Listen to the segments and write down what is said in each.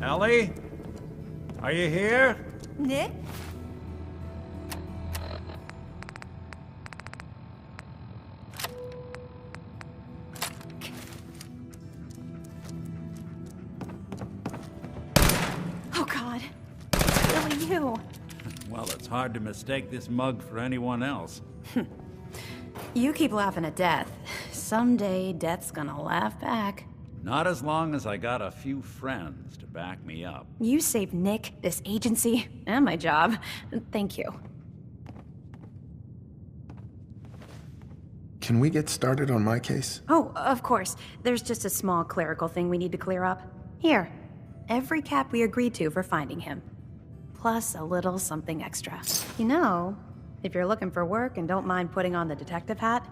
Ellie? Are you here? Nick? Oh God. Really you? Well, it's hard to mistake this mug for anyone else. You keep laughing at death. Someday, death's gonna laugh back. Not as long as I got a few friends to back me up. You saved Nick, this agency, and my job. Thank you. Can we get started on my case? Oh, of course. There's just a small clerical thing we need to clear up. Here. Every cap we agreed to for finding him. Plus a little something extra. You know, if you're looking for work and don't mind putting on the detective hat,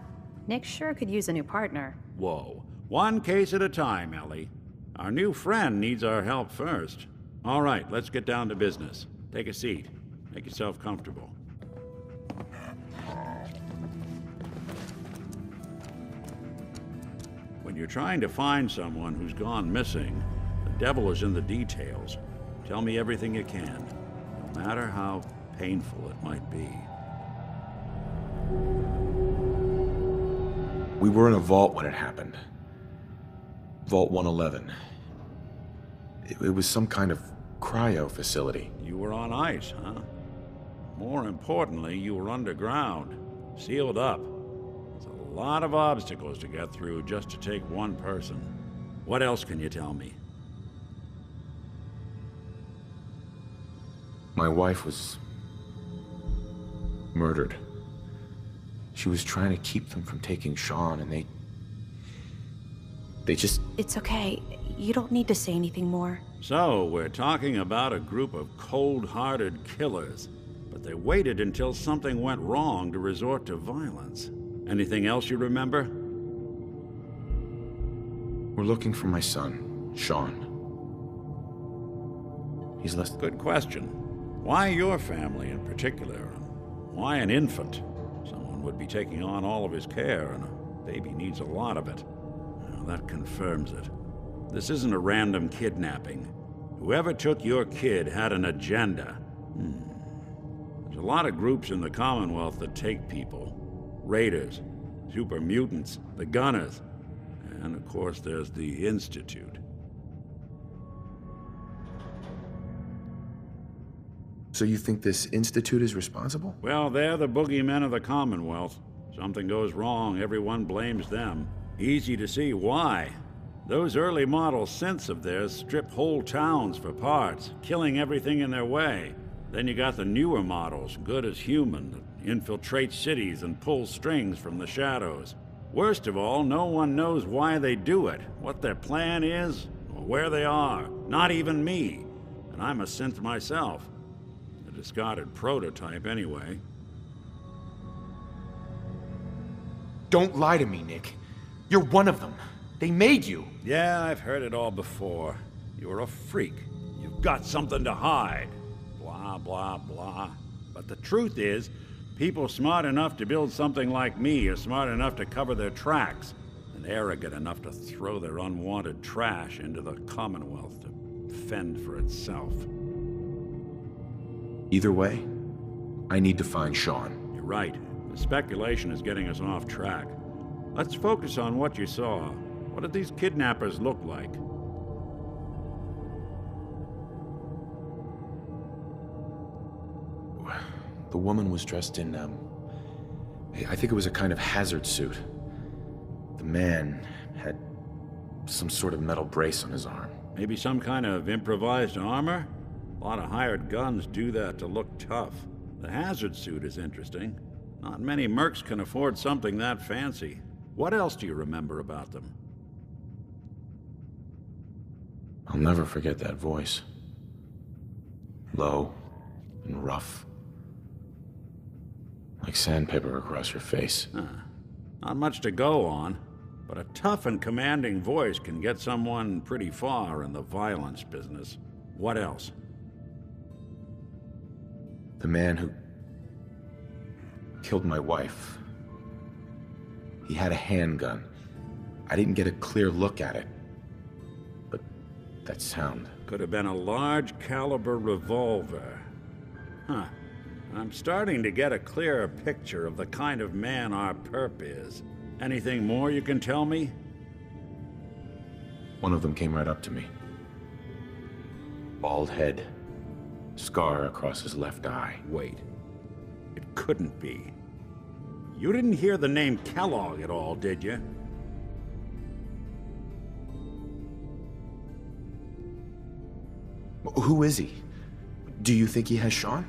Nick sure could use a new partner. Whoa. One case at a time, Ellie. Our new friend needs our help first. All right, let's get down to business. Take a seat. Make yourself comfortable. When you're trying to find someone who's gone missing, the devil is in the details. Tell me everything you can, no matter how painful it might be. We were in a vault when it happened. Vault 111. It was some kind of cryo facility. You were on ice, huh? More importantly, you were underground, sealed up. There's a lot of obstacles to get through just to take one person. What else can you tell me? My wife was murdered. She was trying to keep them from taking Sean, and they just... It's okay. You don't need to say anything more. So, we're talking about a group of cold-hearted killers, but they waited until something went wrong to resort to violence. Anything else you remember? We're looking for my son, Sean. He's less... Good question. Why your family in particular? Why an infant? Someone would be taking on all of his care, and a baby needs a lot of it. Well, that confirms it. This isn't a random kidnapping. Whoever took your kid had an agenda. There's a lot of groups in the Commonwealth that take people. Raiders, super mutants, the Gunners, and of course there's the Institute. So you think this Institute is responsible? Well, they're the boogeymen of the Commonwealth. Something goes wrong, everyone blames them. Easy to see why. Those early model synths of theirs strip whole towns for parts, killing everything in their way. Then you got the newer models, good as human, that infiltrate cities and pull strings from the shadows. Worst of all, no one knows why they do it, what their plan is, or where they are. Not even me. And I'm a synth myself. A discarded prototype, anyway. Don't lie to me, Nick. You're one of them. They made you. Yeah, I've heard it all before. You're a freak. You've got something to hide. Blah, blah, blah. But the truth is, people smart enough to build something like me are smart enough to cover their tracks, and arrogant enough to throw their unwanted trash into the Commonwealth to fend for itself. Either way, I need to find Sean. You're right. The speculation is getting us off track. Let's focus on what you saw. What did these kidnappers look like? The woman was dressed in, I think it was a kind of hazard suit. The man had some sort of metal brace on his arm. Maybe some kind of improvised armor? A lot of hired guns do that to look tough. The hazard suit is interesting. Not many mercs can afford something that fancy. What else do you remember about them? I'll never forget that voice. Low and rough. Like sandpaper across your face. Not much to go on, but a tough and commanding voice can get someone pretty far in the violence business. What else? The man who killed my wife. He had a handgun. I didn't get a clear look at it. But that sound... Could have been a large caliber revolver. Huh. I'm starting to get a clearer picture of the kind of man our perp is. Anything more you can tell me? One of them came right up to me. Bald head. Scar across his left eye. Wait. It couldn't be. You didn't hear the name Kellogg at all, did you? Who is he? Do you think he has Sean?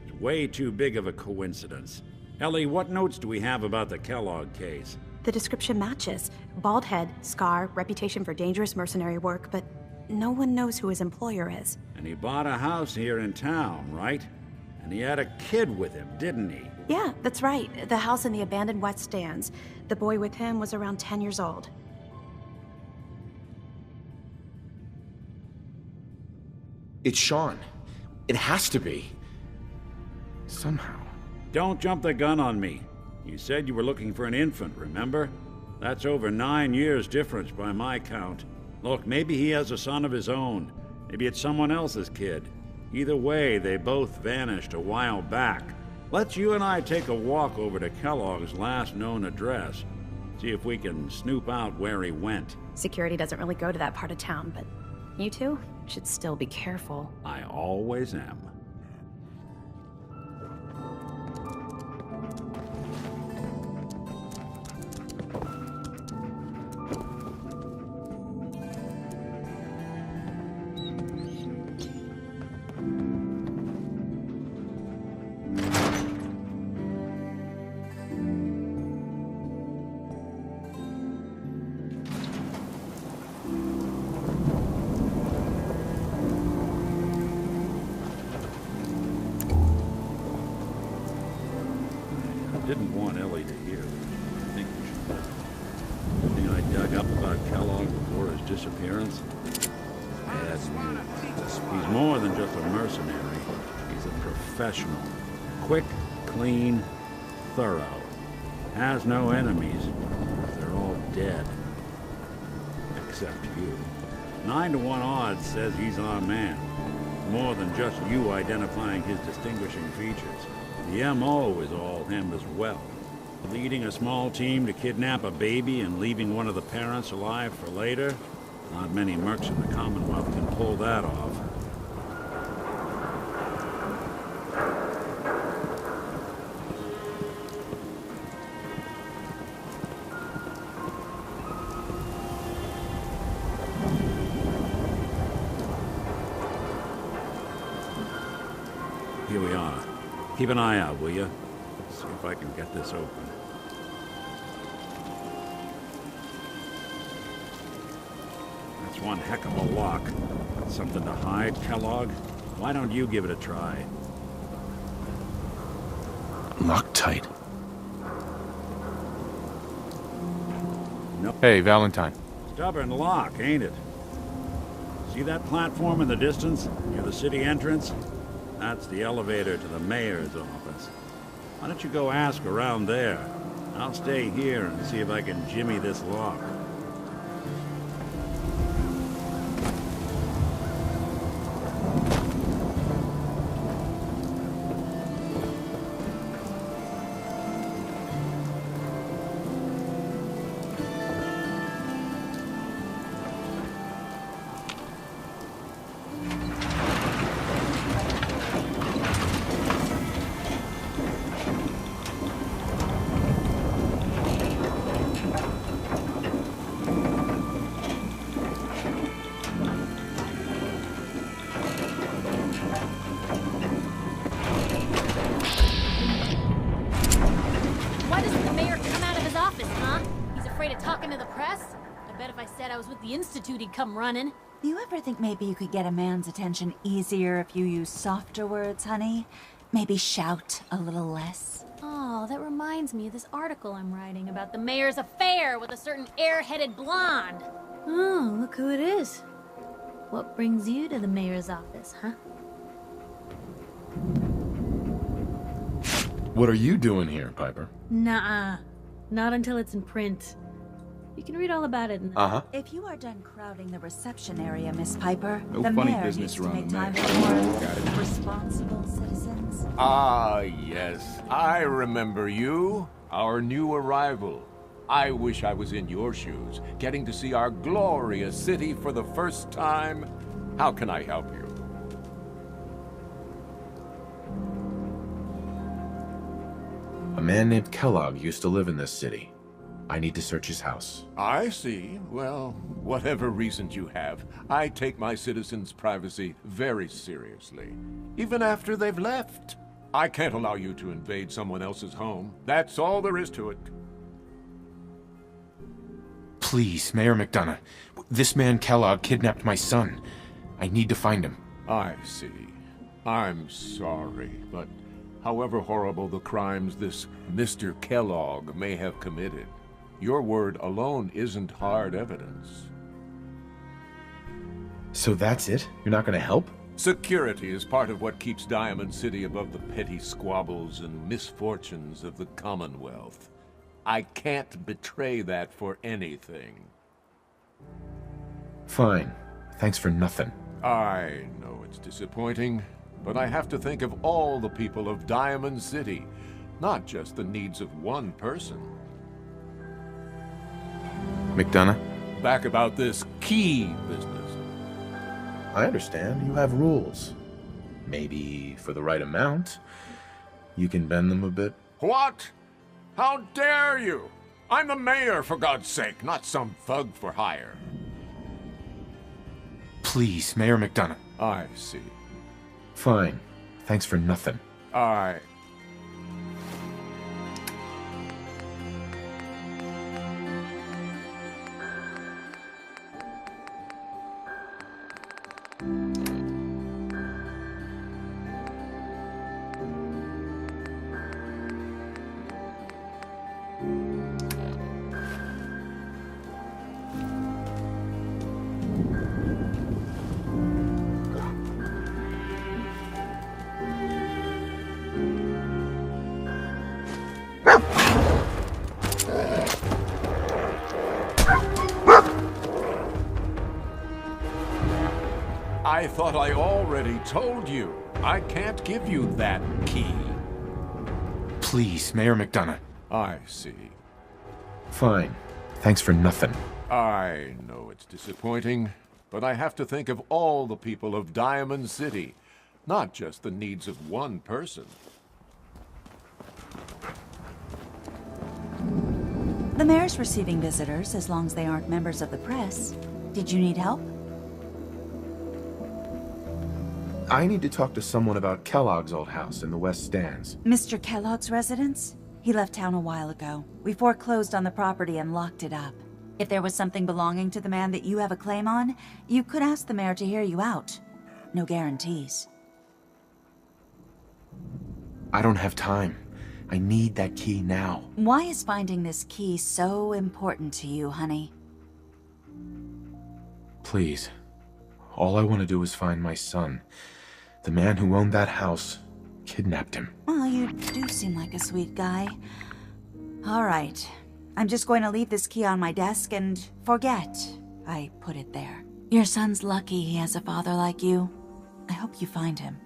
It's way too big of a coincidence. Ellie, what notes do we have about the Kellogg case? The description matches. Bald head, scar, reputation for dangerous mercenary work, but no one knows who his employer is. And he bought a house here in town, right? And he had a kid with him, didn't he? Yeah, that's right. The house in the abandoned West Stands. The boy with him was around 10 years old. It's Sean. It has to be. Somehow. Don't jump the gun on me. You said you were looking for an infant, remember? That's over 9 years difference by my count. Look, maybe he has a son of his own. Maybe it's someone else's kid. Either way, they both vanished a while back. Let's you and I take a walk over to Kellogg's last known address. See if we can snoop out where he went. Security doesn't really go to that part of town, but you two should still be careful. I always am. Didn't want Ellie to hear. I think we should listen. Anything I dug up about Kellogg before his disappearance? Bad news. He's more than just a mercenary. He's a professional. Quick, clean, thorough. Has no enemies. They're all dead. Except you. 9 to 1 odds says he's our man. More than just you identifying his distinguishing features. The MO is all him as well. Leading a small team to kidnap a baby and leaving one of the parents alive for later? Not many mercs in the Commonwealth can pull that off. Here we are. Keep an eye out, will you? See if I can get this open. That's one heck of a lock. Something to hide, Kellogg? Why don't you give it a try? Locked tight. No. Hey, Valentine. Stubborn lock, ain't it? See that platform in the distance, near the city entrance? That's the elevator to the mayor's office. Why don't you go ask around there? I'll stay here and see if I can jimmy this lock. The Institute, he'd come running. Do you ever think maybe you could get a man's attention easier if you use softer words, honey? Maybe shout a little less? Oh, that reminds me of this article I'm writing about the mayor's affair with a certain airheaded blonde. Oh, look who it is. What brings you to the mayor's office, huh? What are you doing here, Piper? Nuh-uh. Not until it's in print. You can read all about it in the... Uh-huh. If you are done crowding the reception area, Miss Piper, No the funny mayor business needs to around make the time mayor. for Got more it. responsible citizens. Ah, yes. I remember you. Our new arrival. I wish I was in your shoes, getting to see our glorious city for the first time. How can I help you? A man named Kellogg used to live in this city. I need to search his house. I see. Well, whatever reasons you have, I take my citizens' privacy very seriously. Even after they've left. I can't allow you to invade someone else's home. That's all there is to it. Please, Mayor McDonough. This man Kellogg kidnapped my son. I need to find him. I see. I'm sorry, but however horrible the crimes this Mr. Kellogg may have committed, your word alone isn't hard evidence. So that's it? You're not gonna help? Security is part of what keeps Diamond City above the petty squabbles and misfortunes of the Commonwealth. I can't betray that for anything. Fine. Thanks for nothing. I know it's disappointing, but I have to think of all the people of Diamond City, not just the needs of one person. McDonough? Back about this key business. I understand. You have rules. Maybe for the right amount, you can bend them a bit. What? How dare you? I'm the mayor, for God's sake, not some thug for hire. Please, Mayor McDonough. I see. Fine. Thanks for nothing. I... I thought I already told you. I can't give you that key. Please, Mayor McDonough. I see. Fine. Thanks for nothing. I know it's disappointing, but I have to think of all the people of Diamond City, not just the needs of one person. The mayor's receiving visitors as long as they aren't members of the press. Did you need help? I need to talk to someone about Kellogg's old house in the West Stands. Mr. Kellogg's residence? He left town a while ago. We foreclosed on the property and locked it up. If there was something belonging to the man that you have a claim on, you could ask the mayor to hear you out. No guarantees. I don't have time. I need that key now. Why is finding this key so important to you, honey? Please. All I want to do is find my son. The man who owned that house kidnapped him. Well, you do seem like a sweet guy. All right. I'm just going to leave this key on my desk and forget I put it there. Your son's lucky he has a father like you. I hope you find him.